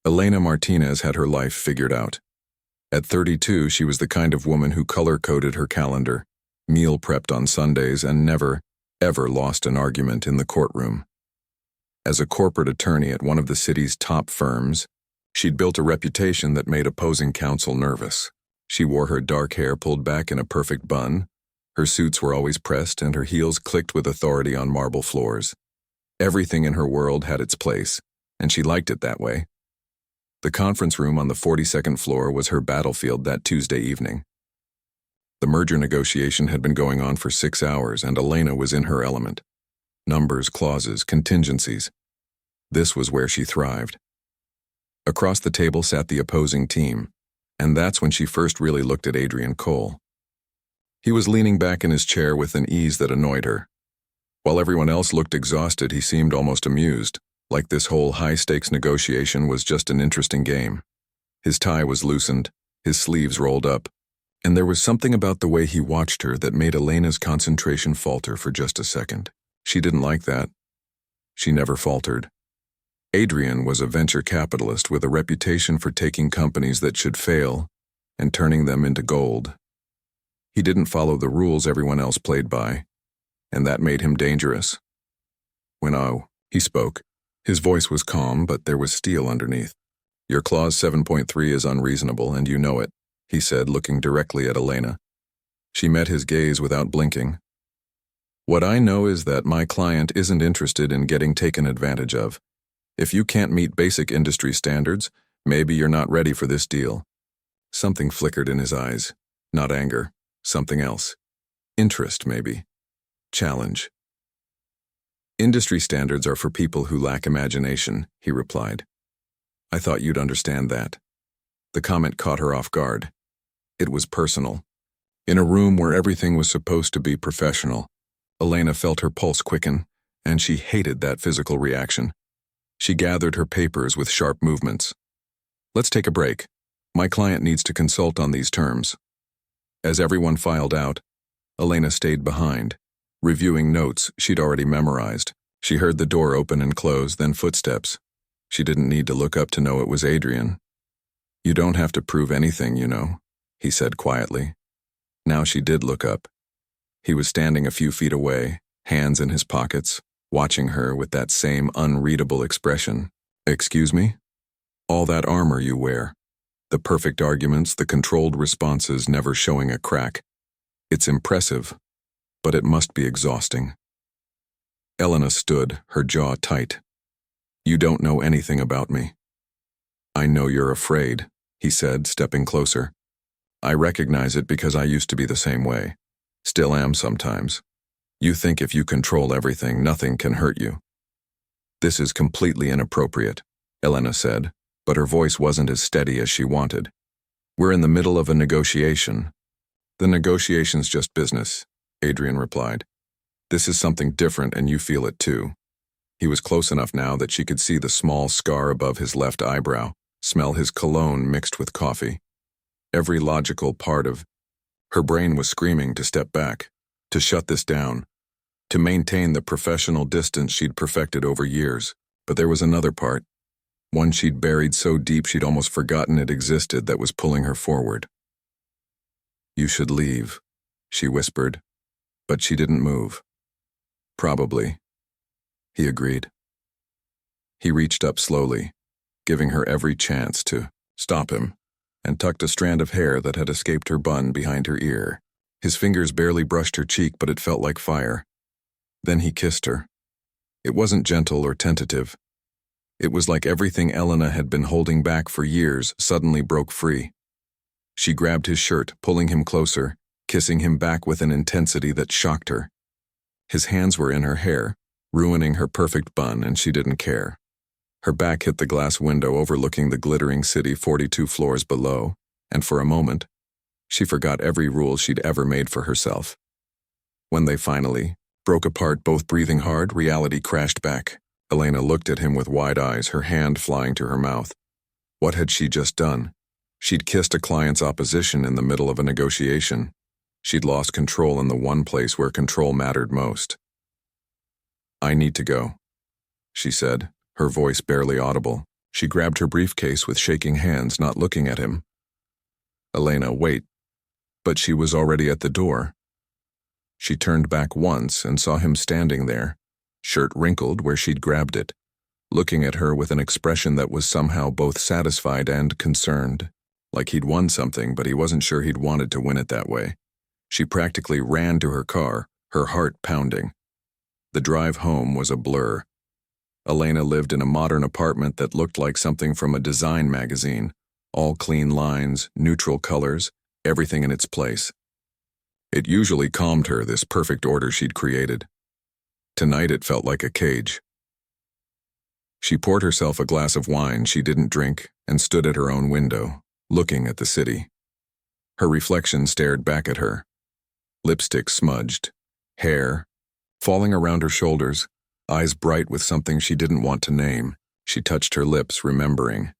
Elena Martinez had her life figured out. At 32, she was the kind of woman who color-coded her calendar, meal prepped on Sundays, and never, ever lost an argument in the courtroom. As a corporate attorney at one of the city's top firms, she'd built a reputation that made opposing counsel nervous. She wore her dark hair pulled back in a perfect bun, her suits were always pressed, and her heels clicked with authority on marble floors. Everything in her world had its place, and she liked it that way. The conference room on the 42nd floor was her battlefield that Tuesday evening. The merger negotiation had been going on for 6 hours, and Elena was in her element. Numbers, clauses, contingencies. This was where she thrived. Across the table sat the opposing team, and that's when she first really looked at Adrian Cole. He was leaning back in his chair with an ease that annoyed her. While everyone else looked exhausted, he seemed almost amused, like this whole high-stakes negotiation was just an interesting game. His tie was loosened, his sleeves rolled up, and there was something about the way he watched her that made Elena's concentration falter for just a second. She didn't like that. She never faltered. Adrian was a venture capitalist with a reputation for taking companies that should fail and turning them into gold. He didn't follow the rules everyone else played by, and that made him dangerous. He spoke. His voice was calm, but there was steel underneath. Your clause 7.3 is unreasonable, and you know it, he said, looking directly at Elena. She met his gaze without blinking. What I know is that my client isn't interested in getting taken advantage of. If you can't meet basic industry standards, maybe you're not ready for this deal. Something flickered in his eyes. Not anger. Something else. Interest, maybe. Challenge. Industry standards are for people who lack imagination, he replied. I thought you'd understand that. The comment caught her off guard. It was personal. In a room where everything was supposed to be professional, Elena felt her pulse quicken, and she hated that physical reaction. She gathered her papers with sharp movements. Let's take a break. My client needs to consult on these terms. As everyone filed out, Elena stayed behind, reviewing notes she'd already memorized. She heard the door open and close, then footsteps. She didn't need to look up to know it was Adrian. You don't have to prove anything, you know, he said quietly. Now she did look up. He was standing a few feet away, hands in his pockets, watching her with that same unreadable expression. Excuse me? All that armor you wear. The perfect arguments, the controlled responses, never showing a crack. It's impressive, but it must be exhausting. Elena stood, her jaw tight. You don't know anything about me. I know you're afraid, he said, stepping closer. I recognize it because I used to be the same way. Still am sometimes. You think if you control everything, nothing can hurt you. This is completely inappropriate, Elena said, but her voice wasn't as steady as she wanted. We're in the middle of a negotiation. The negotiation's just business, Adrian replied. This is something different, and you feel it too. He was close enough now that she could see the small scar above his left eyebrow, smell his cologne mixed with coffee. Every logical part of her brain was screaming to step back, to shut this down, to maintain the professional distance she'd perfected over years. But there was another part, one she'd buried so deep she'd almost forgotten it existed, that was pulling her forward. You should leave, she whispered, but she didn't move. Probably, he agreed. He reached up slowly, giving her every chance to stop him, and tucked a strand of hair that had escaped her bun behind her ear. His fingers barely brushed her cheek, but it felt like fire. Then he kissed her. It wasn't gentle or tentative. It was like everything Elena had been holding back for years suddenly broke free. She grabbed his shirt, pulling him closer, kissing him back with an intensity that shocked her. His hands were in her hair, ruining her perfect bun, and she didn't care. Her back hit the glass window overlooking the glittering city 42 floors below, and for a moment, she forgot every rule she'd ever made for herself. When they finally broke apart, both breathing hard, reality crashed back. Elena looked at him with wide eyes, her hand flying to her mouth. What had she just done? She'd kissed a client's opposition in the middle of a negotiation. She'd lost control in the one place where control mattered most. I need to go, she said, her voice barely audible. She grabbed her briefcase with shaking hands, not looking at him. Elena, wait. But she was already at the door. She turned back once and saw him standing there, shirt wrinkled where she'd grabbed it, looking at her with an expression that was somehow both satisfied and concerned, like he'd won something, but he wasn't sure he'd wanted to win it that way. She practically ran to her car, her heart pounding. The drive home was a blur. Elena lived in a modern apartment that looked like something from a design magazine, all clean lines, neutral colors, everything in its place. It usually calmed her, this perfect order she'd created. Tonight it felt like a cage. She poured herself a glass of wine she didn't drink and stood at her own window, looking at the city. Her reflection stared back at her. Lipstick smudged, hair falling around her shoulders, eyes bright with something she didn't want to name. She touched her lips, remembering.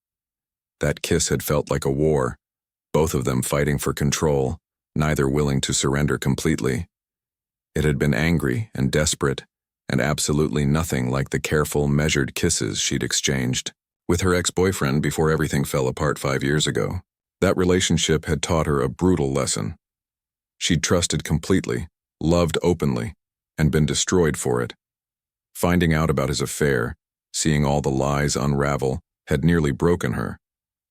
That kiss had felt like a war, both of them fighting for control, neither willing to surrender completely. It had been angry and desperate, and absolutely nothing like the careful, measured kisses she'd exchanged with her ex-boyfriend before everything fell apart 5 years ago. That relationship had taught her a brutal lesson. She'd trusted completely, loved openly, and been destroyed for it. Finding out about his affair, seeing all the lies unravel, had nearly broken her.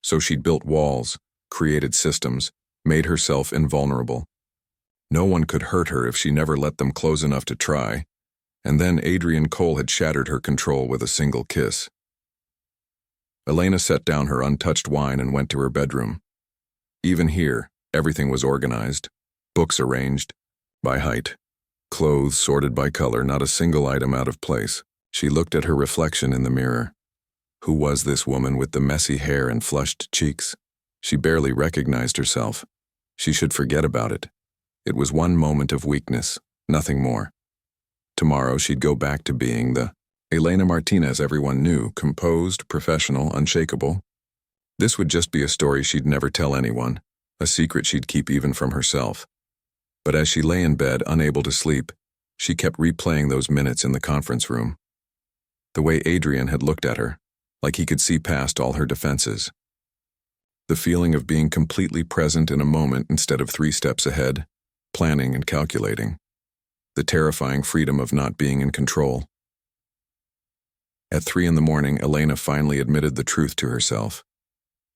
So she'd built walls, created systems, made herself invulnerable. No one could hurt her if she never let them close enough to try. And then Adrian Cole had shattered her control with a single kiss. Elena set down her untouched wine and went to her bedroom. Even here, everything was organized, books arranged by height, clothes sorted by color, not a single item out of place. She looked at her reflection in the mirror. Who was this woman with the messy hair and flushed cheeks? She barely recognized herself. She should forget about it. It was one moment of weakness, nothing more. Tomorrow she'd go back to being the Elena Martinez everyone knew, composed, professional, unshakable. This would just be a story she'd never tell anyone, a secret she'd keep even from herself. But as she lay in bed, unable to sleep, she kept replaying those minutes in the conference room. The way Adrian had looked at her, like he could see past all her defenses. The feeling of being completely present in a moment instead of 3 steps ahead, planning and calculating. The terrifying freedom of not being in control. At 3 a.m, Elena finally admitted the truth to herself.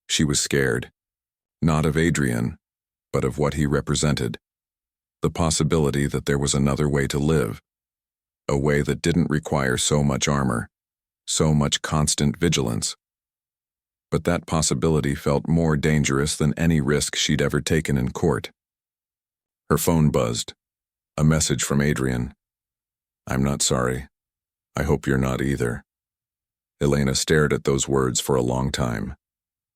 She was scared. Not of Adrian, but of what he represented. The possibility that there was another way to live. A way that didn't require so much armor, so much constant vigilance. But that possibility felt more dangerous than any risk she'd ever taken in court. Her phone buzzed. A message from Adrian. "I'm not sorry. I hope you're not either." Elena stared at those words for a long time.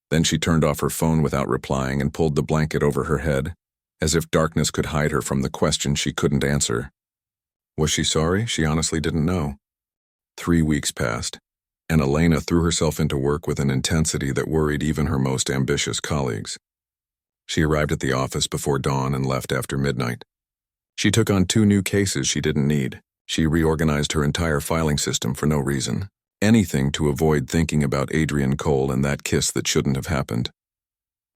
Then she turned off her phone without replying and pulled the blanket over her head, as if darkness could hide her from the question she couldn't answer. Was she sorry? She honestly didn't know. 3 weeks passed, and Elena threw herself into work with an intensity that worried even her most ambitious colleagues. She arrived at the office before dawn and left after midnight. She took on 2 new cases she didn't need. She reorganized her entire filing system for no reason. Anything to avoid thinking about Adrian Cole and that kiss that shouldn't have happened.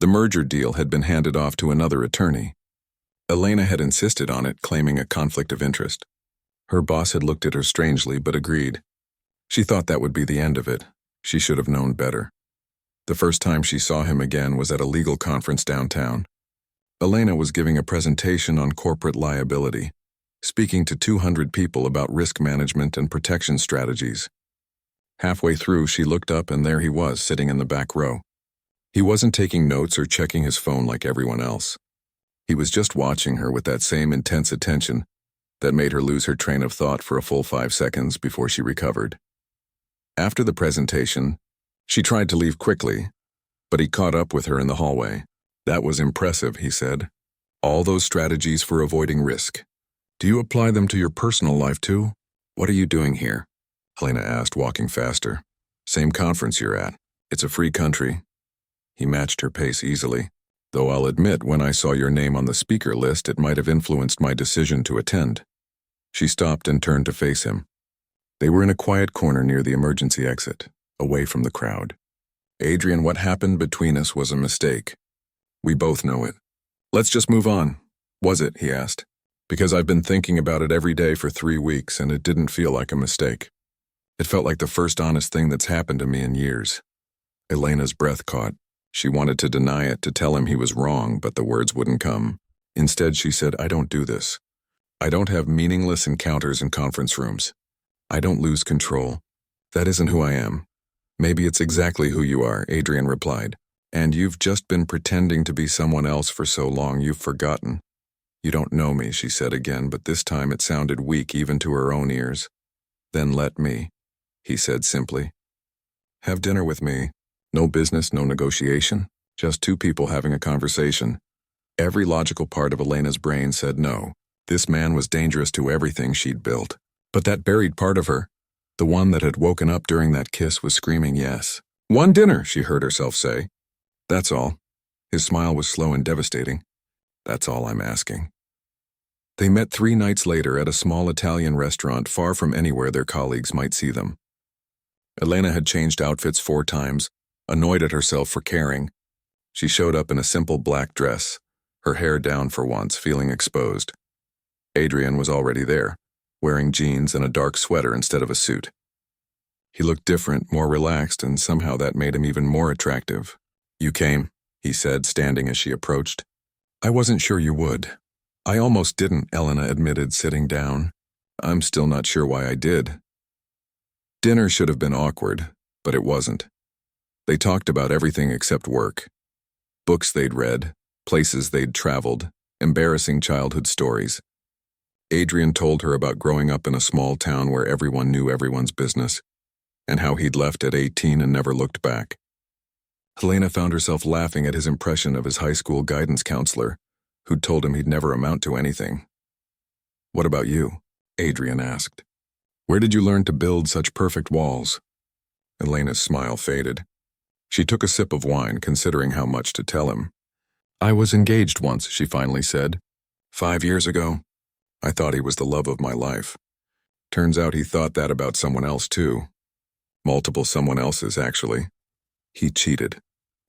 The merger deal had been handed off to another attorney. Elena had insisted on it, claiming a conflict of interest. Her boss had looked at her strangely but agreed. She thought that would be the end of it. She should have known better. The first time she saw him again was at a legal conference downtown. Elena was giving a presentation on corporate liability, speaking to 200 people about risk management and protection strategies. Halfway through, she looked up and there he was, sitting in the back row. He wasn't taking notes or checking his phone like everyone else. He was just watching her with that same intense attention that made her lose her train of thought for a full 5 seconds before she recovered. After the presentation, she tried to leave quickly, but he caught up with her in the hallway. "That was impressive," he said. "All those strategies for avoiding risk. Do you apply them to your personal life too?" "What are you doing here?" Helena asked, walking faster. "Same conference you're at. It's a free country." He matched her pace easily. "Though I'll admit, when I saw your name on the speaker list, it might have influenced my decision to attend." She stopped and turned to face him. They were in a quiet corner near the emergency exit, away from the crowd. Adrian, what happened between us was a mistake. We both know it. Let's just move on. Was it? He asked. Because I've been thinking about it every day for 3 weeks and it didn't feel like a mistake. It felt like the first honest thing that's happened to me in years. Elena's breath caught. She wanted to deny it, to tell him he was wrong, but the words wouldn't come. Instead, she said, I don't do this. I don't have meaningless encounters in conference rooms. I don't lose control. That isn't who I am. Maybe it's exactly who you are, Adrian replied. And you've just been pretending to be someone else for so long you've forgotten. You don't know me, she said again, but this time it sounded weak even to her own ears. Then let me, he said simply. Have dinner with me. No business, no negotiation. Just two people having a conversation. Every logical part of Elena's brain said no. This man was dangerous to everything she'd built. But that buried part of her, the one that had woken up during that kiss, was screaming yes. One dinner, she heard herself say. That's all. His smile was slow and devastating. That's all I'm asking. They met 3 nights later at a small Italian restaurant far from anywhere their colleagues might see them. Elena had changed outfits 4 times, annoyed at herself for caring. She showed up in a simple black dress, her hair down for once, feeling exposed. Adrian was already there, wearing jeans and a dark sweater instead of a suit. He looked different, more relaxed, and somehow that made him even more attractive. You came, he said, standing as she approached. I wasn't sure you would. I almost didn't, Elena admitted, sitting down. I'm still not sure why I did. Dinner should have been awkward, but it wasn't. They talked about everything except work. Books they'd read, places they'd traveled, embarrassing childhood stories. Adrian told her about growing up in a small town where everyone knew everyone's business, and how he'd left at 18 and never looked back. Helena found herself laughing at his impression of his high school guidance counselor, who'd told him he'd never amount to anything. What about you? Adrian asked. Where did you learn to build such perfect walls? Elena's smile faded. She took a sip of wine, considering how much to tell him. I was engaged once, she finally said. 5 years ago. I thought he was the love of my life. Turns out he thought that about someone else too. Multiple someone else's, actually. He cheated,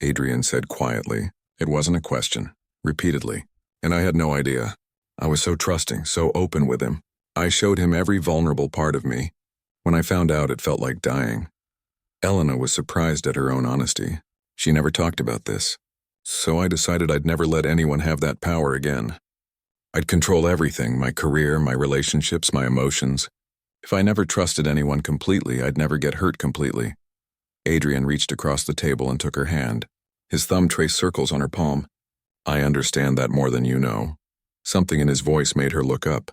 Adrian said quietly. It wasn't a question, repeatedly. And I had no idea. I was so trusting, so open with him. I showed him every vulnerable part of me. When I found out, it felt like dying. Elena was surprised at her own honesty. She never talked about this. So I decided I'd never let anyone have that power again. I'd control everything, my career, my relationships, my emotions. If I never trusted anyone completely, I'd never get hurt completely. Adrian reached across the table and took her hand. His thumb traced circles on her palm. I understand that more than you know. Something in his voice made her look up.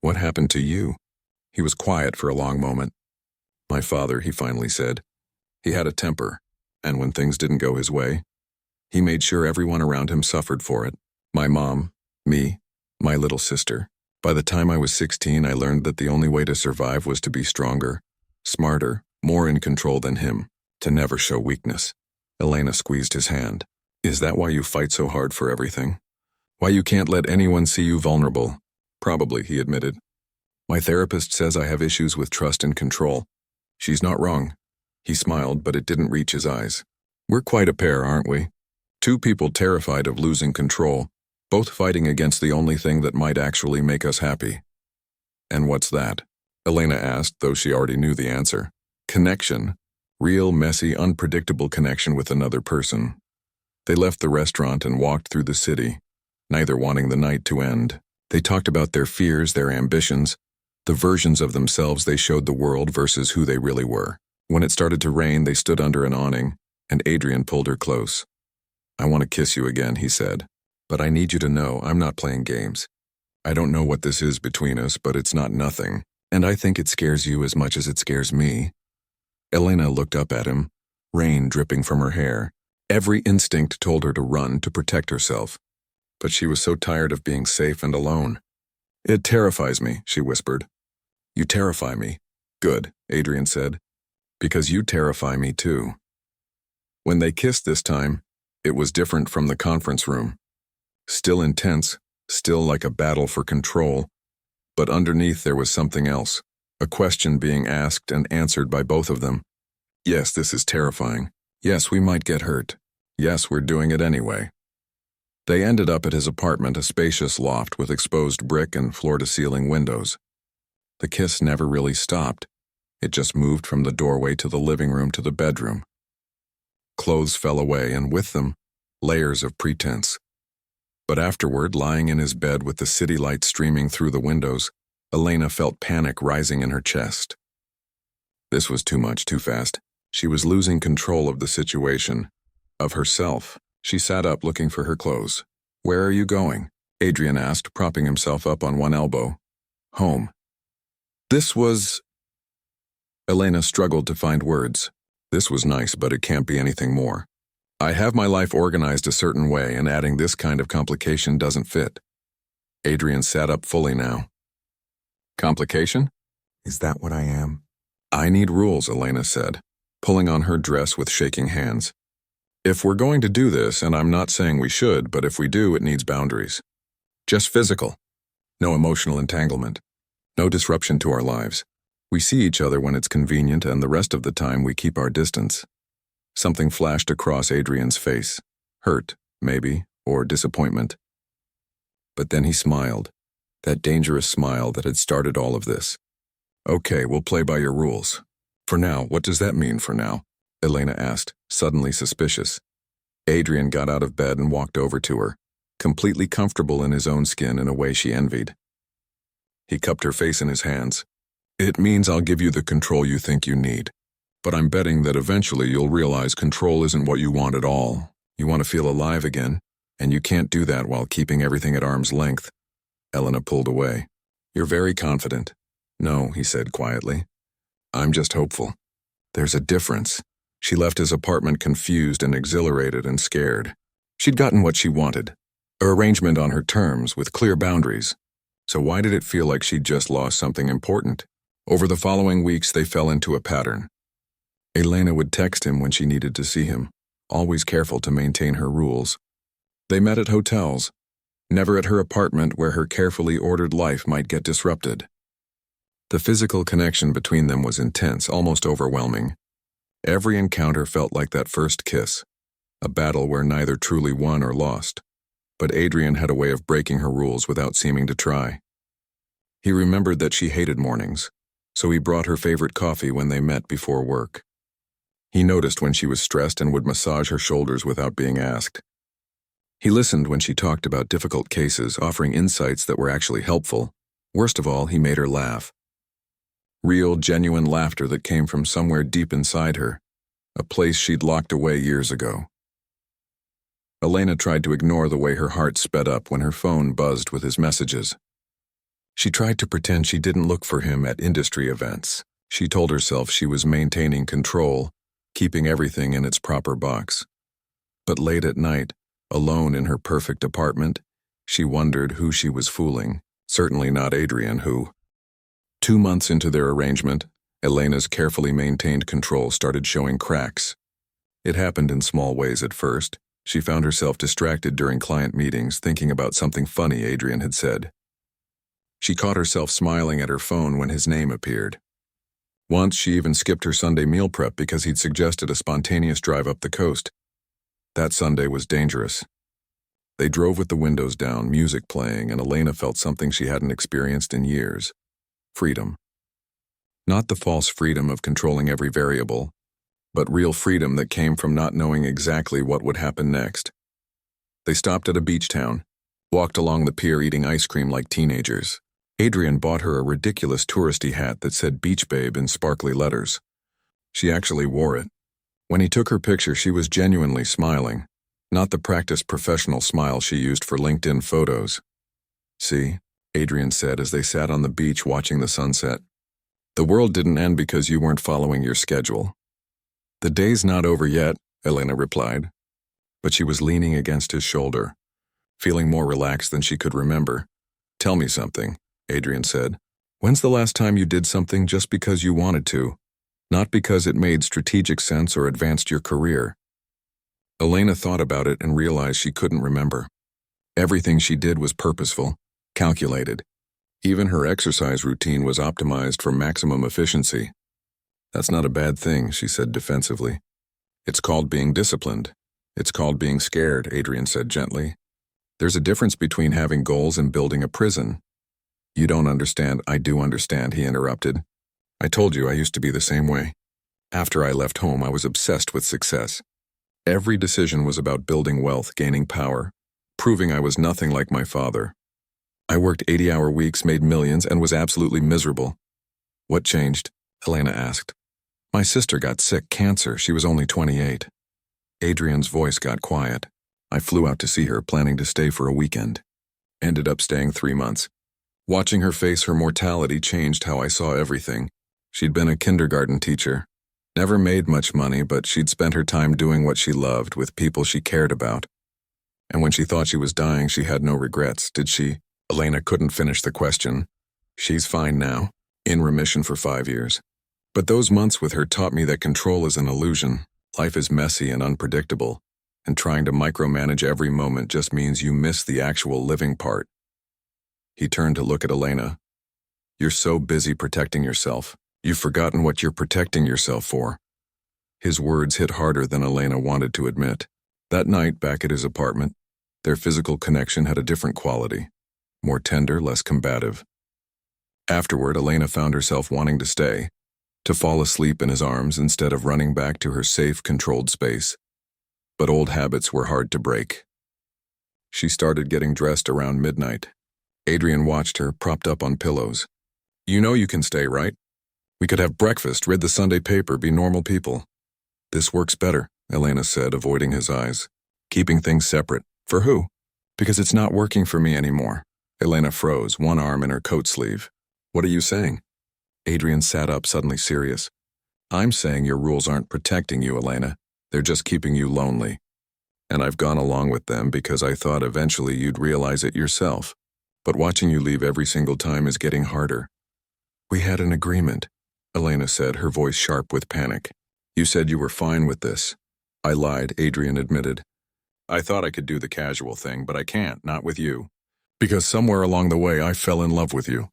What happened to you? He was quiet for a long moment. My father, he finally said. He had a temper, and when things didn't go his way, he made sure everyone around him suffered for it. My mom, me, my little sister. By the time I was 16, I learned that the only way to survive was to be stronger, smarter, more in control than him, to never show weakness. Elena squeezed his hand. Is that why you fight so hard for everything? Why you can't let anyone see you vulnerable? Probably, he admitted. My therapist says I have issues with trust and control. She's not wrong. He smiled, but it didn't reach his eyes. We're quite a pair, aren't we? 2 people terrified of losing control, both fighting against the only thing that might actually make us happy. And what's that? Elena asked, though she already knew the answer. Connection. Real, messy, unpredictable connection with another person. They left the restaurant and walked through the city, neither wanting the night to end. They talked about their fears, their ambitions, the versions of themselves they showed the world versus who they really were. When it started to rain, they stood under an awning, and Adrian pulled her close. I want to kiss you again, he said. But I need you to know I'm not playing games. I don't know what this is between us, but it's not nothing, and I think it scares you as much as it scares me. Elena looked up at him, rain dripping from her hair. Every instinct told her to run, to protect herself. But she was so tired of being safe and alone. It terrifies me, she whispered. You terrify me. Good, Adrian said. Because you terrify me too. When they kissed this time, it was different from the conference room. Still intense, still like a battle for control. But underneath there was something else, a question being asked and answered by both of them. Yes, this is terrifying. Yes, we might get hurt. Yes, we're doing it anyway. They ended up at his apartment, a spacious loft with exposed brick and floor-to-ceiling windows. The kiss never really stopped. It just moved from the doorway to the living room to the bedroom. Clothes fell away, and with them, layers of pretense. But afterward, lying in his bed with the city light streaming through the windows, Elena felt panic rising in her chest. This was too much, too fast. She was losing control of the situation, of herself. She sat up looking for her clothes. "Where are you going?" Adrian asked, propping himself up on one elbow. "Home." This was... Elena struggled to find words. This was nice, but it can't be anything more. I have my life organized a certain way, and adding this kind of complication doesn't fit. Adrian sat up fully now. Complication? Is that what I am? I need rules, Elena said, pulling on her dress with shaking hands. If we're going to do this, and I'm not saying we should, but if we do, it needs boundaries. Just physical. No emotional entanglement. No disruption to our lives. We see each other when it's convenient, and the rest of the time we keep our distance. Something flashed across Adrian's face. Hurt, maybe, or disappointment. But then he smiled. That dangerous smile that had started all of this. Okay, we'll play by your rules. For now, what does that mean for now? Elena asked, suddenly suspicious. Adrian got out of bed and walked over to her, completely comfortable in his own skin in a way she envied. He cupped her face in his hands. It means I'll give you the control you think you need. But I'm betting that eventually you'll realize control isn't what you want at all. You want to feel alive again, and you can't do that while keeping everything at arm's length. Elena pulled away. You're very confident. No, he said quietly. I'm just hopeful. There's a difference. She left his apartment confused and exhilarated and scared. She'd gotten what she wanted. An arrangement on her terms with clear boundaries. So why did it feel like she'd just lost something important? Over the following weeks, they fell into a pattern. Elena would text him when she needed to see him, always careful to maintain her rules. They met at hotels, never at her apartment where her carefully ordered life might get disrupted. The physical connection between them was intense, almost overwhelming. Every encounter felt like that first kiss, a battle where neither truly won or lost. But Adrian had a way of breaking her rules without seeming to try. He remembered that she hated mornings, so he brought her favorite coffee when they met before work. He noticed when she was stressed and would massage her shoulders without being asked. He listened when she talked about difficult cases, offering insights that were actually helpful. Worst of all, he made her laugh. Real, genuine laughter that came from somewhere deep inside her, a place she'd locked away years ago. Elena tried to ignore the way her heart sped up when her phone buzzed with his messages. She tried to pretend she didn't look for him at industry events. She told herself she was maintaining control, keeping everything in its proper box. But late at night, alone in her perfect apartment, she wondered who she was fooling. Certainly not Adrian, who... 2 months into their arrangement, Elena's carefully maintained control started showing cracks. It happened in small ways at first. She found herself distracted during client meetings, thinking about something funny Adrian had said. She caught herself smiling at her phone when his name appeared. Once she even skipped her Sunday meal prep because he'd suggested a spontaneous drive up the coast. That Sunday was dangerous. They drove with the windows down, music playing, and Elena felt something she hadn't experienced in years. Freedom. Not the false freedom of controlling every variable, but real freedom that came from not knowing exactly what would happen next. They stopped at a beach town, walked along the pier eating ice cream like teenagers. Adrian bought her a ridiculous touristy hat that said Beach Babe in sparkly letters. She actually wore it. When he took her picture, she was genuinely smiling, not the practiced professional smile she used for LinkedIn photos. See? Adrian said as they sat on the beach watching the sunset. The world didn't end because you weren't following your schedule. The day's not over yet, Elena replied. But she was leaning against his shoulder, feeling more relaxed than she could remember. Tell me something, Adrian said. When's the last time you did something just because you wanted to, not because it made strategic sense or advanced your career? Elena thought about it and realized she couldn't remember. Everything she did was purposeful. Calculated. Even her exercise routine was optimized for maximum efficiency. That's not a bad thing, she said defensively. It's called being disciplined. It's called being scared, Adrian said gently. There's a difference between having goals and building a prison. You don't understand. I do understand, he interrupted. I told you I used to be the same way. After I left home, I was obsessed with success. Every decision was about building wealth, gaining power, proving I was nothing like my father. I worked 80-hour weeks, made millions, and was absolutely miserable. What changed? Elena asked. My sister got sick, cancer. She was only 28. Adrian's voice got quiet. I flew out to see her, planning to stay for a weekend. Ended up staying 3 months. Watching her face her mortality changed how I saw everything. She'd been a kindergarten teacher. Never made much money, but she'd spent her time doing what she loved with people she cared about. And when she thought she was dying, she had no regrets, did she? Elena couldn't finish the question. She's fine now, in remission for 5 years. But those months with her taught me that control is an illusion. Life is messy and unpredictable, and trying to micromanage every moment just means you miss the actual living part. He turned to look at Elena. You're so busy protecting yourself. You've forgotten what you're protecting yourself for. His words hit harder than Elena wanted to admit. That night, back at his apartment, their physical connection had a different quality. More tender, less combative. Afterward, Elena found herself wanting to stay, to fall asleep in his arms instead of running back to her safe, controlled space. But old habits were hard to break. She started getting dressed around midnight. Adrian watched her, propped up on pillows. You know you can stay, right? We could have breakfast, read the Sunday paper, be normal people. This works better, Elena said, avoiding his eyes. Keeping things separate. For who? Because it's not working for me anymore. Elena froze, one arm in her coat sleeve. What are you saying? Adrian sat up, suddenly serious. I'm saying your rules aren't protecting you, Elena. They're just keeping you lonely. And I've gone along with them because I thought eventually you'd realize it yourself. But watching you leave every single time is getting harder. We had an agreement, Elena said, her voice sharp with panic. You said you were fine with this. I lied, Adrian admitted. I thought I could do the casual thing, but I can't, not with you. Because somewhere along the way I fell in love with you.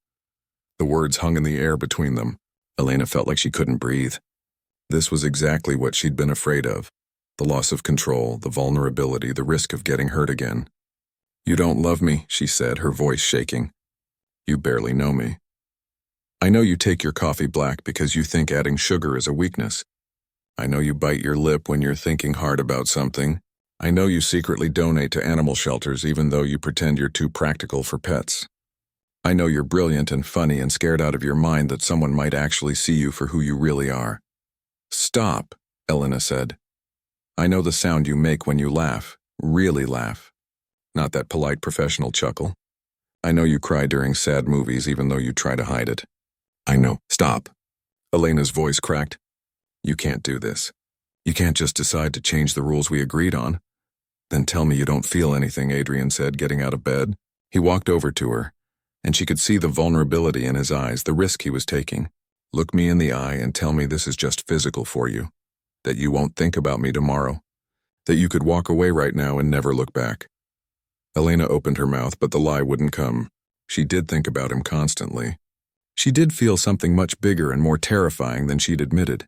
The words hung in the air between them. Elena felt like she couldn't breathe. This was exactly what she'd been afraid of. The loss of control, the vulnerability, the risk of getting hurt again. You don't love me, she said, her voice shaking. You barely know me. I know you take your coffee black because you think adding sugar is a weakness. I know you bite your lip when you're thinking hard about something. I know you secretly donate to animal shelters even though you pretend you're too practical for pets. I know you're brilliant and funny and scared out of your mind that someone might actually see you for who you really are. Stop, Elena said. I know the sound you make when you laugh, really laugh. Not that polite professional chuckle. I know you cry during sad movies even though you try to hide it. I know. Stop. Elena's voice cracked. You can't do this. You can't just decide to change the rules we agreed on. Then tell me you don't feel anything, Adrian said, getting out of bed. He walked over to her, and she could see the vulnerability in his eyes, the risk he was taking. Look me in the eye and tell me this is just physical for you. That you won't think about me tomorrow. That you could walk away right now and never look back. Elena opened her mouth, but the lie wouldn't come. She did think about him constantly. She did feel something much bigger and more terrifying than she'd admitted.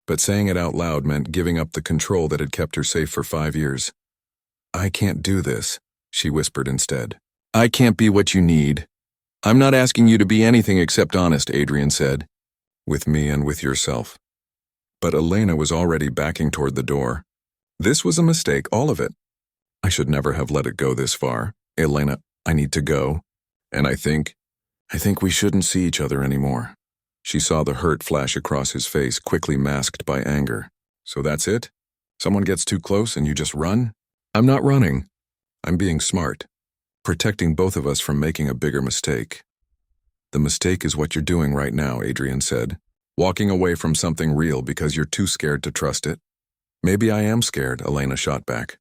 But saying it out loud meant giving up the control that had kept her safe for 5 years. I can't do this, she whispered instead. I can't be what you need. I'm not asking you to be anything except honest, Adrian said. With me and with yourself. But Elena was already backing toward the door. This was a mistake, all of it. I should never have let it go this far. Elena, I need to go. And I think we shouldn't see each other anymore. She saw the hurt flash across his face, quickly masked by anger. So that's it? Someone gets too close and you just run? I'm not running. I'm being smart. Protecting both of us from making a bigger mistake. The mistake is what you're doing right now, Adrian said. Walking away from something real because you're too scared to trust it. Maybe I am scared, Elena shot back.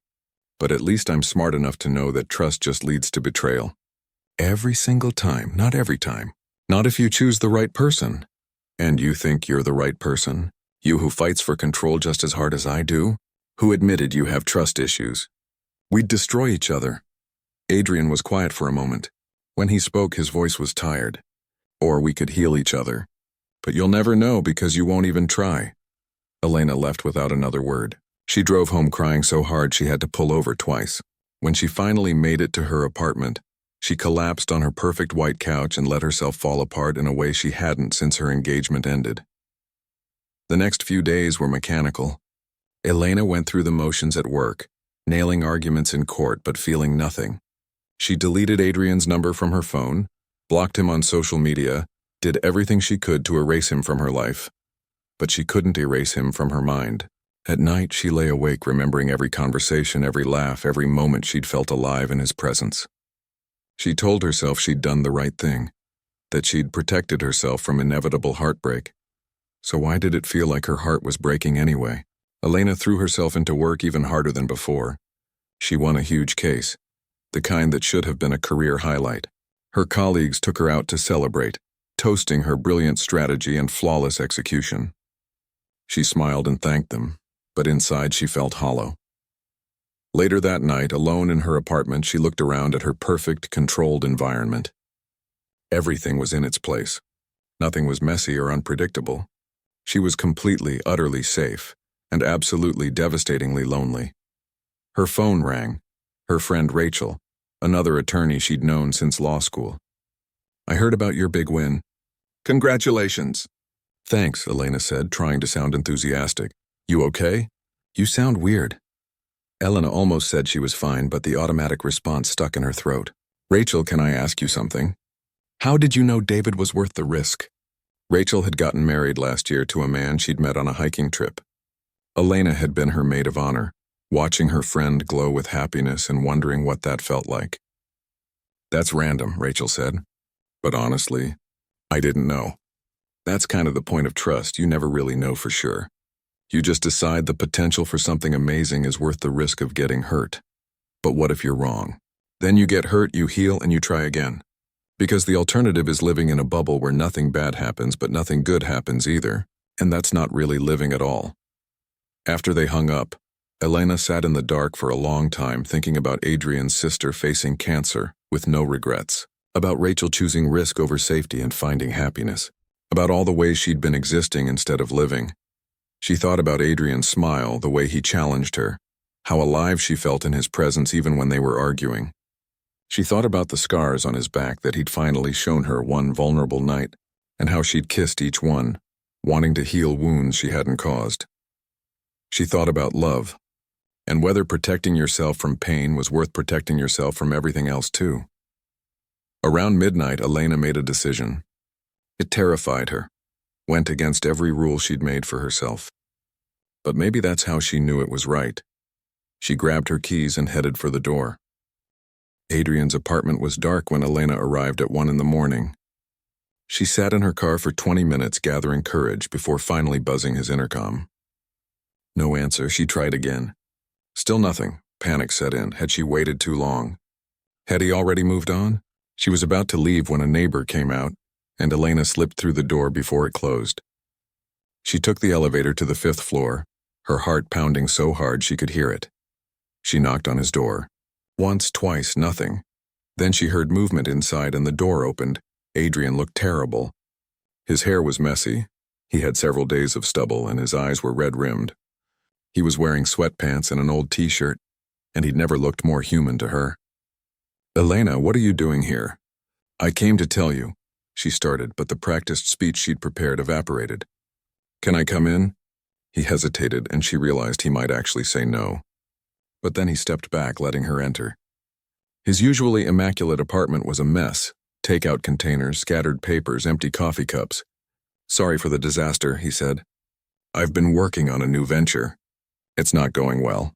But at least I'm smart enough to know that trust just leads to betrayal. Every single time, not every time. Not if you choose the right person. And you think you're the right person? You who fights for control just as hard as I do? Who admitted you have trust issues? We'd destroy each other. Adrian was quiet for a moment. When he spoke, his voice was tired. Or we could heal each other. But you'll never know because you won't even try. Elena left without another word. She drove home crying so hard she had to pull over twice. When she finally made it to her apartment, she collapsed on her perfect white couch and let herself fall apart in a way she hadn't since her engagement ended. The next few days were mechanical. Elena went through the motions at work, nailing arguments in court but feeling nothing. She deleted Adrian's number from her phone, blocked him on social media, did everything she could to erase him from her life. But she couldn't erase him from her mind. At night, she lay awake remembering every conversation, every laugh, every moment she'd felt alive in his presence. She told herself she'd done the right thing, that she'd protected herself from inevitable heartbreak. So why did it feel like her heart was breaking anyway? Elena threw herself into work even harder than before. She won a huge case, the kind that should have been a career highlight. Her colleagues took her out to celebrate, toasting her brilliant strategy and flawless execution. She smiled and thanked them, but inside she felt hollow. Later that night, alone in her apartment, she looked around at her perfect, controlled environment. Everything was in its place. Nothing was messy or unpredictable. She was completely, utterly safe, and absolutely devastatingly lonely. Her phone rang. Her friend Rachel, another attorney she'd known since law school. "I heard about your big win." "Congratulations." "Thanks," Elena said, trying to sound enthusiastic. "You okay? You sound weird." Elena almost said she was fine, but the automatic response stuck in her throat. "Rachel, can I ask you something? How did you know David was worth the risk?" Rachel had gotten married last year to a man she'd met on a hiking trip. Elena had been her maid of honor, watching her friend glow with happiness and wondering what that felt like. "That's random," Rachel said. "But honestly, I didn't know. That's kind of the point of trust. You never really know for sure. You just decide the potential for something amazing is worth the risk of getting hurt. But what if you're wrong? Then you get hurt, you heal, and you try again. Because the alternative is living in a bubble where nothing bad happens but nothing good happens either, and that's not really living at all." After they hung up, Elena sat in the dark for a long time thinking about Adrian's sister facing cancer with no regrets, about Rachel choosing risk over safety and finding happiness, about all the ways she'd been existing instead of living. She thought about Adrian's smile, the way he challenged her, how alive she felt in his presence even when they were arguing. She thought about the scars on his back that he'd finally shown her one vulnerable night, and how she'd kissed each one, wanting to heal wounds she hadn't caused. She thought about love, and whether protecting yourself from pain was worth protecting yourself from everything else too. Around midnight, Elena made a decision. It terrified her, went against every rule she'd made for herself. But maybe that's how she knew it was right. She grabbed her keys and headed for the door. Adrian's apartment was dark when Elena arrived at 1 a.m. She sat in her car for 20 minutes gathering courage before finally buzzing his intercom. No answer. She tried again. Still nothing. Panic set in. Had she waited too long? Had he already moved on? She was about to leave when a neighbor came out, and Elena slipped through the door before it closed. She took the elevator to the 5th floor, her heart pounding so hard she could hear it. She knocked on his door. Once, twice, nothing. Then she heard movement inside and the door opened. Adrian looked terrible. His hair was messy. He had several days of stubble and his eyes were red-rimmed. He was wearing sweatpants and an old t-shirt, and he'd never looked more human to her. "Elena, what are you doing here?" "I came to tell you," she started, but the practiced speech she'd prepared evaporated. "Can I come in?" He hesitated, and she realized he might actually say no. But then he stepped back, letting her enter. His usually immaculate apartment was a mess. Takeout containers, scattered papers, empty coffee cups. "Sorry for the disaster," he said. "I've been working on a new venture. It's not going well."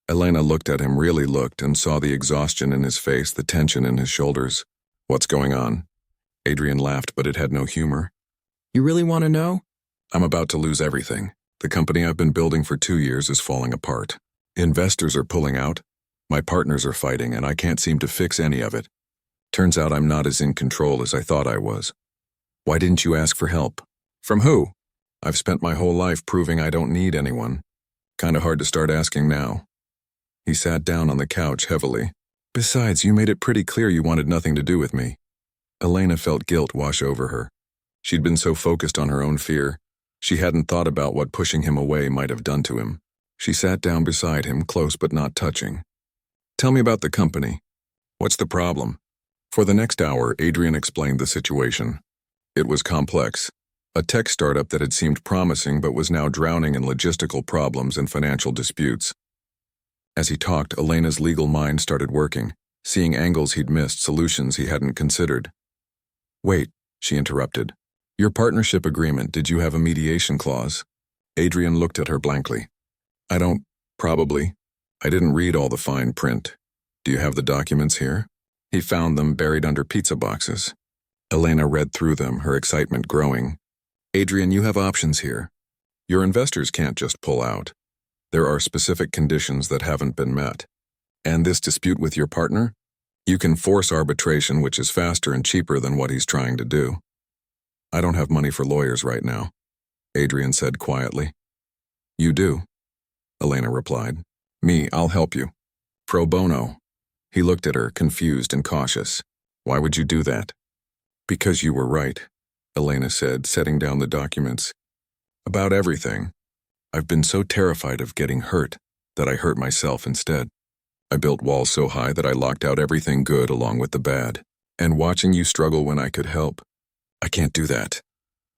Elena looked at him, really looked, and saw the exhaustion in his face, the tension in his shoulders. "What's going on?" Adrian laughed, but it had no humor. "You really want to know?" "I'm about to lose everything. The company I've been building for 2 years is falling apart. Investors are pulling out. My partners are fighting, and I can't seem to fix any of it. Turns out I'm not as in control as I thought I was." "Why didn't you ask for help?" "From who?" "I've spent my whole life proving I don't need anyone. Kinda hard to start asking now." He sat down on the couch heavily. "Besides, you made it pretty clear you wanted nothing to do with me." Elena felt guilt wash over her. She'd been so focused on her own fear, She hadn't thought about what pushing him away might have done to him. She sat down beside him, close but not touching. Tell me about the company. What's the problem? For the next hour, Adrian explained the situation. It was complex. A tech startup that had seemed promising but was now drowning in logistical problems and financial disputes. As he talked, Elena's legal mind started working, seeing angles he'd missed, solutions he hadn't considered. Wait, she interrupted. Your partnership agreement, did you have a mediation clause? Adrian looked at her blankly. Probably. I didn't read all the fine print. Do you have the documents here? He found them buried under pizza boxes. Elena read through them, her excitement growing. Adrian, you have options here. Your investors can't just pull out. There are specific conditions that haven't been met. And this dispute with your partner? You can force arbitration, which is faster and cheaper than what he's trying to do. I don't have money for lawyers right now, Adrian said quietly. You do, Elena replied. Me, I'll help you. Pro bono. He looked at her, confused and cautious. Why would you do that? Because you were right, Elena said, setting down the documents. About everything. I've been so terrified of getting hurt that I hurt myself instead. I built walls so high that I locked out everything good along with the bad. And watching you struggle when I could help. I can't do that.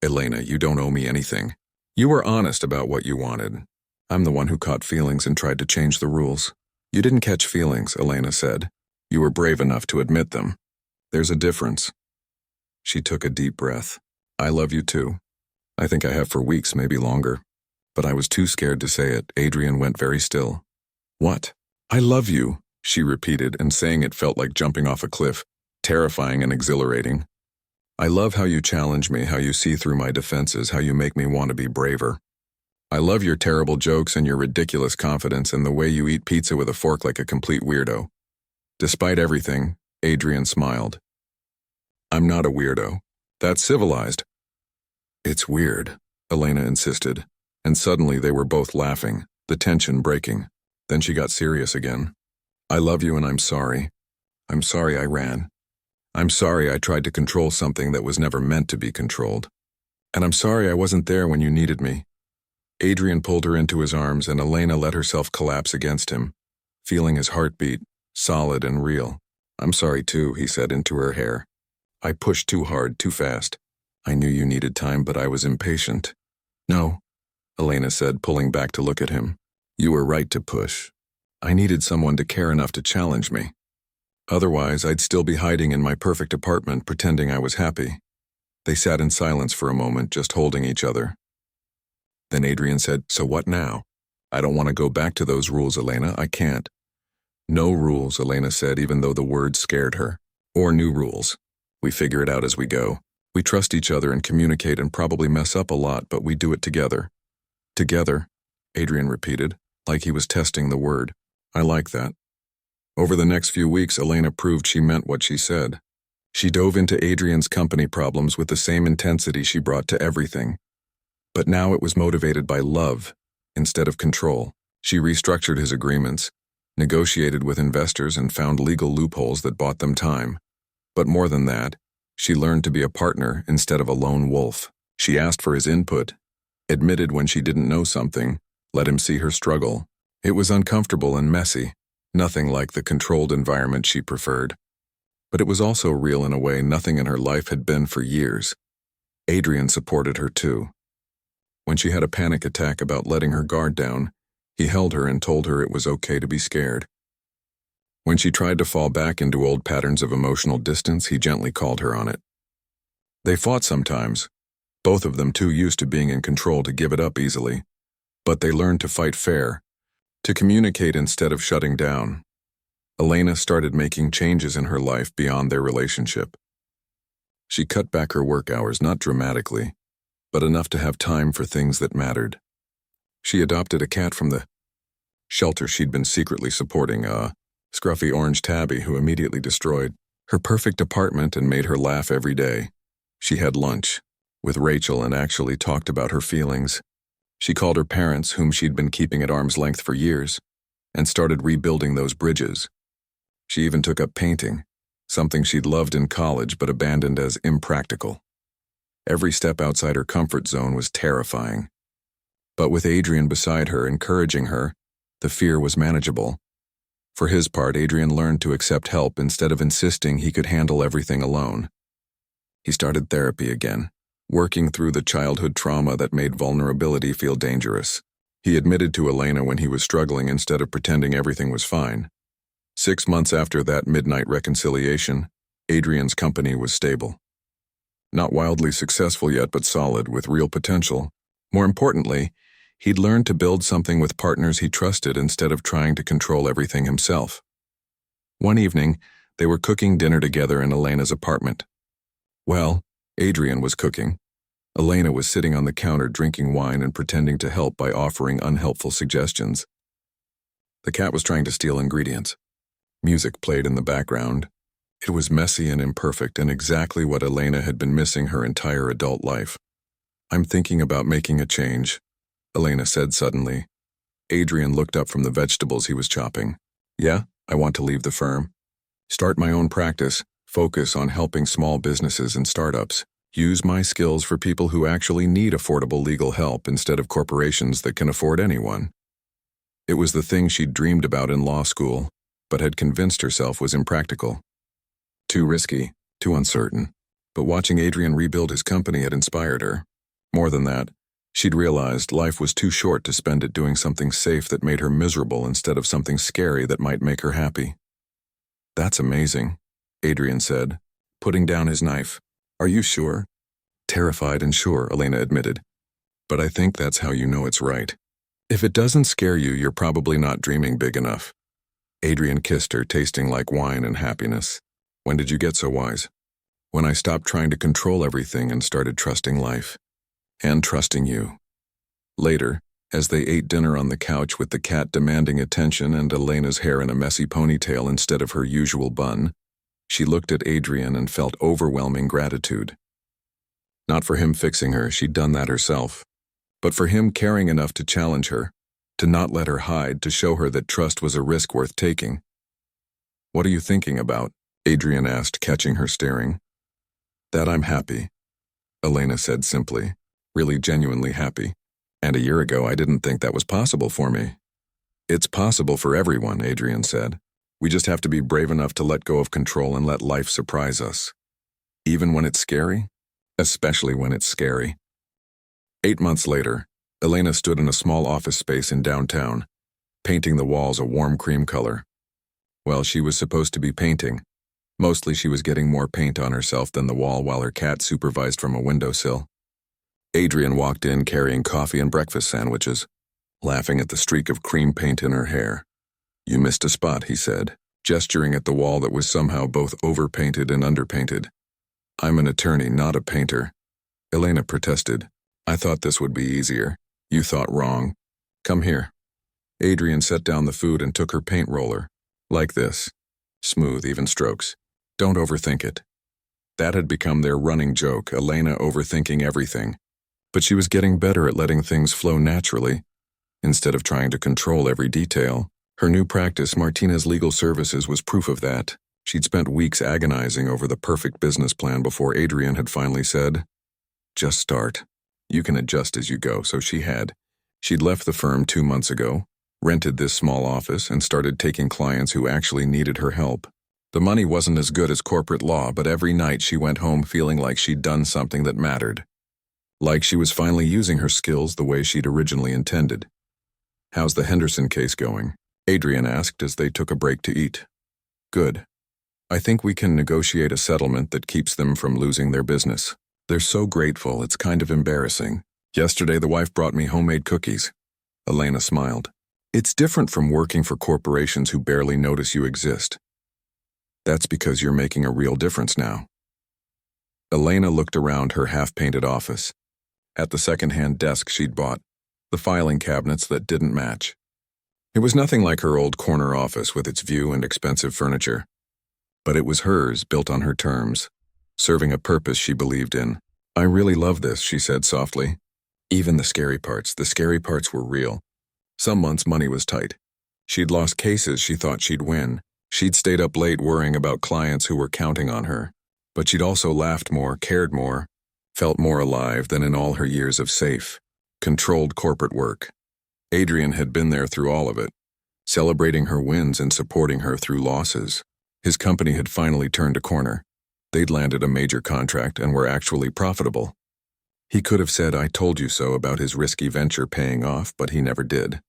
Elena, you don't owe me anything. You were honest about what you wanted. I'm the one who caught feelings and tried to change the rules. You didn't catch feelings, Elena said. You were brave enough to admit them. There's a difference. She took a deep breath. I love you too. I think I have for weeks, maybe longer. But I was too scared to say it. Adrian went very still. What? I love you, she repeated, and saying it felt like jumping off a cliff, terrifying and exhilarating. I love how you challenge me, how you see through my defenses, how you make me want to be braver. I love your terrible jokes and your ridiculous confidence and the way you eat pizza with a fork like a complete weirdo. Despite everything, Adrian smiled. I'm not a weirdo. That's civilized. It's weird, Elena insisted, and suddenly they were both laughing, the tension breaking. Then she got serious again. I love you and I'm sorry. I'm sorry I ran. I'm sorry I tried to control something that was never meant to be controlled. And I'm sorry I wasn't there when you needed me. Adrian pulled her into his arms and Elena let herself collapse against him, feeling his heartbeat, solid and real. I'm sorry too, he said into her hair. I pushed too hard, too fast. I knew you needed time, but I was impatient. No, Elena said, pulling back to look at him. You were right to push. I needed someone to care enough to challenge me. Otherwise, I'd still be hiding in my perfect apartment pretending I was happy. They sat in silence for a moment, just holding each other. Then Adrian said, So what now? I don't want to go back to those rules, Elena. I can't. No rules, Elena said, even though the words scared her. Or new rules. We figure it out as we go. We trust each other and communicate and probably mess up a lot, but we do it together. Together, Adrian repeated, like he was testing the word. I like that. Over the next few weeks, Elena proved she meant what she said. She dove into Adrian's company problems with the same intensity she brought to everything. But now it was motivated by love instead of control. She restructured his agreements, negotiated with investors, and found legal loopholes that bought them time. But more than that, she learned to be a partner instead of a lone wolf. She asked for his input, admitted when she didn't know something, let him see her struggle. It was uncomfortable and messy, nothing like the controlled environment she preferred. But it was also real in a way nothing in her life had been for years. Adrian supported her too. When she had a panic attack about letting her guard down, he held her and told her it was okay to be scared. When she tried to fall back into old patterns of emotional distance, he gently called her on it. They fought sometimes, both of them too used to being in control to give it up easily. But they learned to fight fair, to communicate instead of shutting down. Elena started making changes in her life beyond their relationship. She cut back her work hours, not dramatically, but enough to have time for things that mattered. She adopted a cat from the shelter she'd been secretly supporting, a scruffy orange tabby who immediately destroyed her perfect apartment and made her laugh every day. She had lunch with Rachel and actually talked about her feelings. She called her parents, whom she'd been keeping at arm's length for years, and started rebuilding those bridges. She even took up painting, something she'd loved in college but abandoned as impractical. Every step outside her comfort zone was terrifying. But with Adrian beside her, encouraging her, the fear was manageable. For his part, Adrian learned to accept help instead of insisting he could handle everything alone. He started therapy again, working through the childhood trauma that made vulnerability feel dangerous. He admitted to Elena when he was struggling instead of pretending everything was fine. 6 months after that midnight reconciliation, Adrian's company was stable. Not wildly successful yet, but solid, with real potential. More importantly, he'd learned to build something with partners he trusted instead of trying to control everything himself. One evening, they were cooking dinner together in Elena's apartment. Well, Adrian was cooking. Elena was sitting on the counter drinking wine and pretending to help by offering unhelpful suggestions. The cat was trying to steal ingredients. Music played in the background. It was messy and imperfect, and exactly what Elena had been missing her entire adult life. "I'm thinking about making a change," Elena said suddenly. Adrian looked up from the vegetables he was chopping. "Yeah, I want to leave the firm. Start my own practice, focus on helping small businesses and startups. Use my skills for people who actually need affordable legal help instead of corporations that can afford anyone." It was the thing she'd dreamed about in law school, but had convinced herself was impractical. Too risky, too uncertain. But watching Adrian rebuild his company had inspired her. More than that, she'd realized life was too short to spend it doing something safe that made her miserable instead of something scary that might make her happy. "That's amazing," Adrian said, putting down his knife. "Are you sure?" "Terrified and sure," Elena admitted. "But I think that's how you know it's right. If it doesn't scare you, you're probably not dreaming big enough." Adrian kissed her, tasting like wine and happiness. "When did you get so wise?" "When I stopped trying to control everything and started trusting life. And trusting you." Later, as they ate dinner on the couch with the cat demanding attention and Elena's hair in a messy ponytail instead of her usual bun, she looked at Adrian and felt overwhelming gratitude. Not for him fixing her, she'd done that herself, but for him caring enough to challenge her, to not let her hide, to show her that trust was a risk worth taking. "What are you thinking about?" Adrian asked, catching her staring. "That I'm happy," Elena said simply, really genuinely happy. "And a year ago I didn't think that was possible for me." "It's possible for everyone," Adrian said. "We just have to be brave enough to let go of control and let life surprise us. Even when it's scary? Especially when it's scary." 8 months later, Elena stood in a small office space in downtown, painting the walls a warm cream color. Well, she was supposed to be painting. Mostly she was getting more paint on herself than the wall while her cat supervised from a windowsill. Adrian walked in carrying coffee and breakfast sandwiches, laughing at the streak of cream paint in her hair. "You missed a spot," he said, gesturing at the wall that was somehow both overpainted and underpainted. "I'm an attorney, not a painter." Elena protested. "I thought this would be easier." "You thought wrong. Come here." Adrian set down the food and took her paint roller. "Like this. Smooth, even strokes. Don't overthink it." That had become their running joke, Elena overthinking everything. But she was getting better at letting things flow naturally, instead of trying to control every detail. Her new practice, Martinez Legal Services, was proof of that. She'd spent weeks agonizing over the perfect business plan before Adrian had finally said, "Just start. You can adjust as you go," so she had. She'd left the firm 2 months ago, rented this small office, and started taking clients who actually needed her help. The money wasn't as good as corporate law, but every night she went home feeling like she'd done something that mattered. Like she was finally using her skills the way she'd originally intended. "How's the Henderson case going?" Adrian asked as they took a break to eat. "Good. I think we can negotiate a settlement that keeps them from losing their business. They're so grateful, it's kind of embarrassing. Yesterday the wife brought me homemade cookies." Elena smiled. "It's different from working for corporations who barely notice you exist. That's because you're making a real difference now." Elena looked around her half-painted office. At the second-hand desk she'd bought, the filing cabinets that didn't match. It was nothing like her old corner office with its view and expensive furniture. But it was hers, built on her terms, serving a purpose she believed in. "I really love this," she said softly. Even the scary parts were real. Some months money was tight. She'd lost cases she thought she'd win. She'd stayed up late worrying about clients who were counting on her. But she'd also laughed more, cared more, felt more alive than in all her years of safe, controlled corporate work. Adrian had been there through all of it, celebrating her wins and supporting her through losses. His company had finally turned a corner. They'd landed a major contract and were actually profitable. He could have said, "I told you so," about his risky venture paying off, but he never did.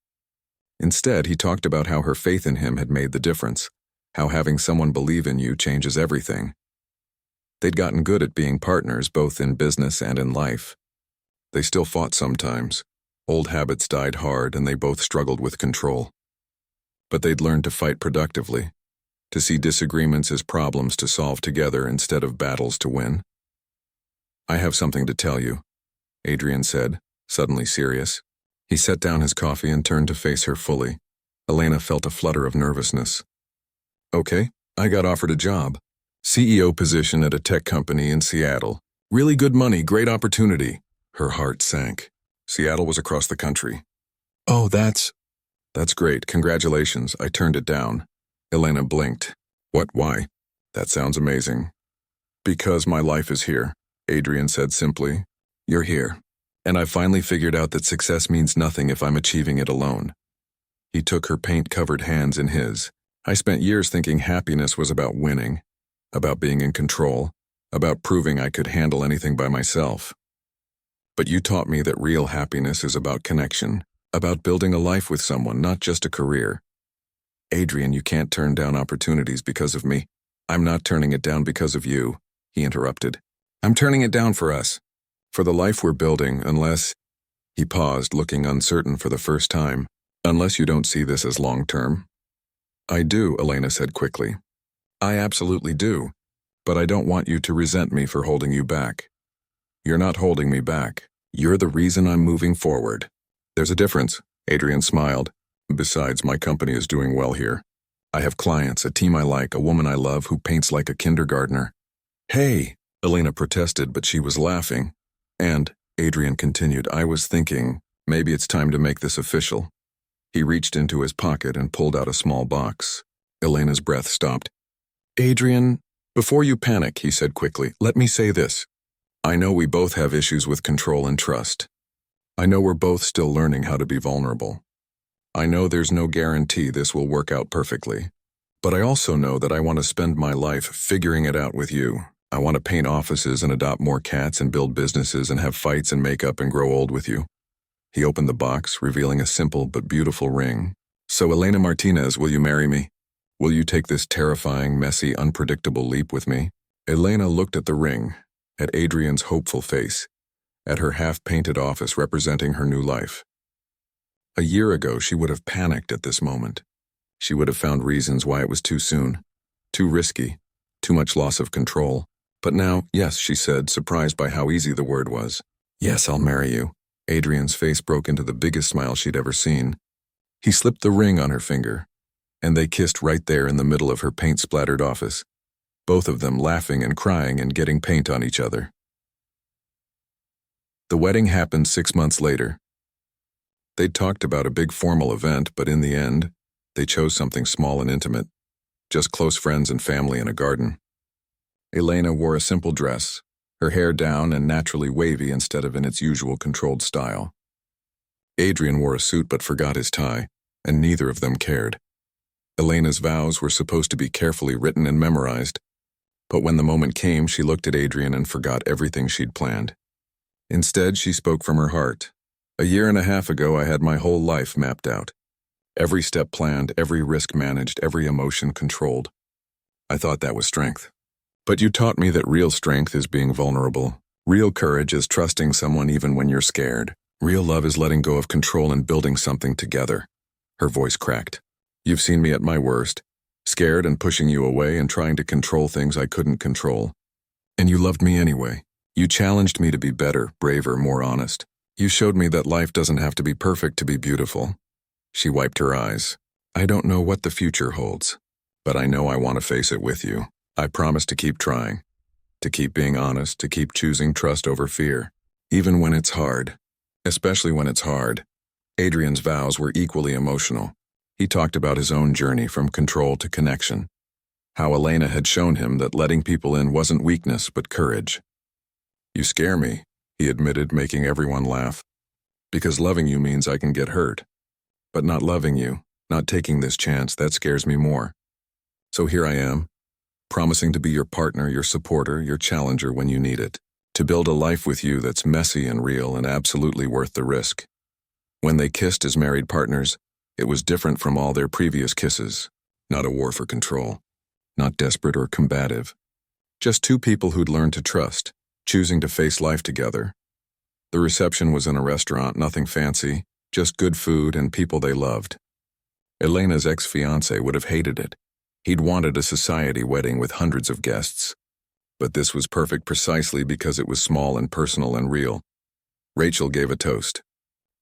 Instead, he talked about how her faith in him had made the difference, how having someone believe in you changes everything. They'd gotten good at being partners both in business and in life. They still fought sometimes. Old habits died hard and they both struggled with control. But they'd learned to fight productively, to see disagreements as problems to solve together instead of battles to win. "I have something to tell you," Adrian said, suddenly serious. He set down his coffee and turned to face her fully. Elena felt a flutter of nervousness. "Okay, I got offered a job. CEO position at a tech company in Seattle. Really good money, great opportunity." Her heart sank. Seattle was across the country. "Oh, that's great, congratulations." I turned it down. Elena blinked. "What, why?" "That sounds amazing." "Because my life is here," Adrian said simply. "You're here. And I finally figured out that success means nothing if I'm achieving it alone." He took her paint-covered hands in his. "I spent years thinking happiness was about winning, about being in control, about proving I could handle anything by myself. But you taught me that real happiness is about connection, about building a life with someone, not just a career." "Adrian, you can't turn down opportunities because of me." "I'm not turning it down because of you," he interrupted. "I'm turning it down for us, for the life we're building, unless—" He paused, looking uncertain for the first time. "Unless you don't see this as long-term." "I do," Elena said quickly. "I absolutely do. But I don't want you to resent me for holding you back." "You're not holding me back. You're the reason I'm moving forward." "There's a difference," Adrian smiled. "Besides, my company is doing well here. I have clients, a team I like, a woman I love who paints like a kindergartner." "Hey," Elena protested, but she was laughing. "And," Adrian continued, "I was thinking, maybe it's time to make this official." He reached into his pocket and pulled out a small box. Elena's breath stopped. "Adrian, before you panic," he said quickly, "let me say this. I know we both have issues with control and trust. I know we're both still learning how to be vulnerable. I know there's no guarantee this will work out perfectly. But I also know that I want to spend my life figuring it out with you. I want to paint offices and adopt more cats and build businesses and have fights and make up and grow old with you." He opened the box, revealing a simple but beautiful ring. "So, Elena Martinez, will you marry me? Will you take this terrifying, messy, unpredictable leap with me?" Elena looked at the ring, at Adrian's hopeful face, at her half-painted office representing her new life. A year ago, she would have panicked at this moment. She would have found reasons why it was too soon, too risky, too much loss of control. But now, "Yes," she said, surprised by how easy the word was. "Yes, I'll marry you." Adrian's face broke into the biggest smile she'd ever seen. He slipped the ring on her finger, and they kissed right there in the middle of her paint-splattered office, both of them laughing and crying and getting paint on each other. The wedding happened 6 months later. They'd talked about a big formal event, but in the end, they chose something small and intimate, just close friends and family in a garden. Elena wore a simple dress, her hair down and naturally wavy instead of in its usual controlled style. Adrian wore a suit but forgot his tie, and neither of them cared. Elena's vows were supposed to be carefully written and memorized, but when the moment came, she looked at Adrian and forgot everything she'd planned. Instead, she spoke from her heart. "A year and a half ago, I had my whole life mapped out. Every step planned, every risk managed, every emotion controlled. I thought that was strength. But you taught me that real strength is being vulnerable. Real courage is trusting someone even when you're scared. Real love is letting go of control and building something together." Her voice cracked. "You've seen me at my worst, scared and pushing you away and trying to control things I couldn't control. And you loved me anyway. You challenged me to be better, braver, more honest. You showed me that life doesn't have to be perfect to be beautiful." She wiped her eyes. "I don't know what the future holds, but I know I want to face it with you. I promise to keep trying, to keep being honest, to keep choosing trust over fear, even when it's hard, especially when it's hard." Adrian's vows were equally emotional. He talked about his own journey from control to connection, how Elena had shown him that letting people in wasn't weakness but courage. You scare me, he admitted, making everyone laugh. Because loving you means I can get hurt. But not loving you, not taking this chance, that scares me more. So here I am, promising to be your partner, your supporter, your challenger when you need it. To build a life with you that's messy and real and absolutely worth the risk. When they kissed as married partners, it was different from all their previous kisses. Not a war for control. Not desperate or combative. Just two people who'd learned to trust, choosing to face life together. The reception was in a restaurant, nothing fancy, just good food and people they loved. Elena's ex-fiancé would have hated it. He'd wanted a society wedding with hundreds of guests. But this was perfect precisely because it was small and personal and real. Rachel gave a toast.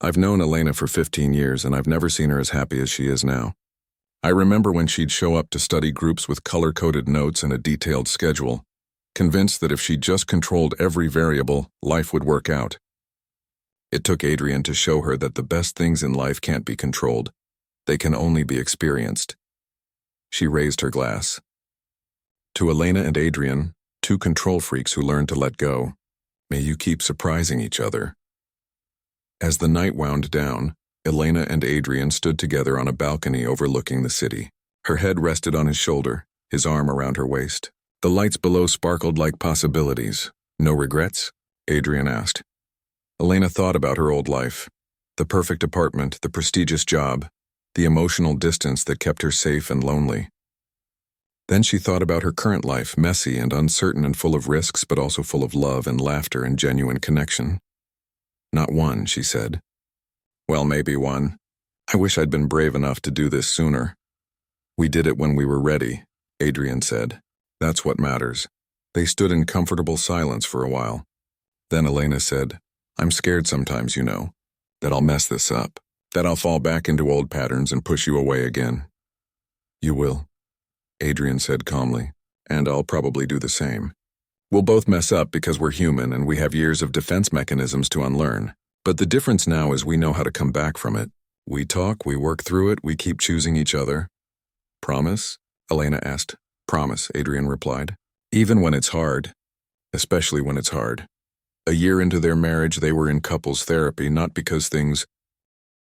I've known Elena for 15 years and I've never seen her as happy as she is now. I remember when she'd show up to study groups with color-coded notes and a detailed schedule, convinced that if she just controlled every variable, life would work out. It took Adrian to show her that the best things in life can't be controlled. They can only be experienced. She raised her glass. To Elena and Adrian, two control freaks who learned to let go, may you keep surprising each other. As the night wound down, Elena and Adrian stood together on a balcony overlooking the city. Her head rested on his shoulder, his arm around her waist. The lights below sparkled like possibilities. No regrets? Adrian asked. Elena thought about her old life. The perfect apartment, the prestigious job, the emotional distance that kept her safe and lonely. Then she thought about her current life, messy and uncertain and full of risks, but also full of love and laughter and genuine connection. Not one, she said. Well, maybe one. I wish I'd been brave enough to do this sooner. We did it when we were ready, Adrian said. That's what matters. They stood in comfortable silence for a while. Then Elena said, I'm scared sometimes, you know, that I'll mess this up, that I'll fall back into old patterns and push you away again. You will, Adrian said calmly, and I'll probably do the same. We'll both mess up because we're human and we have years of defense mechanisms to unlearn. But the difference now is we know how to come back from it. We talk, we work through it, we keep choosing each other. Promise? Elena asked. Promise, Adrian replied. Even when it's hard. Especially when it's hard. A year into their marriage, they were in couples therapy, not because things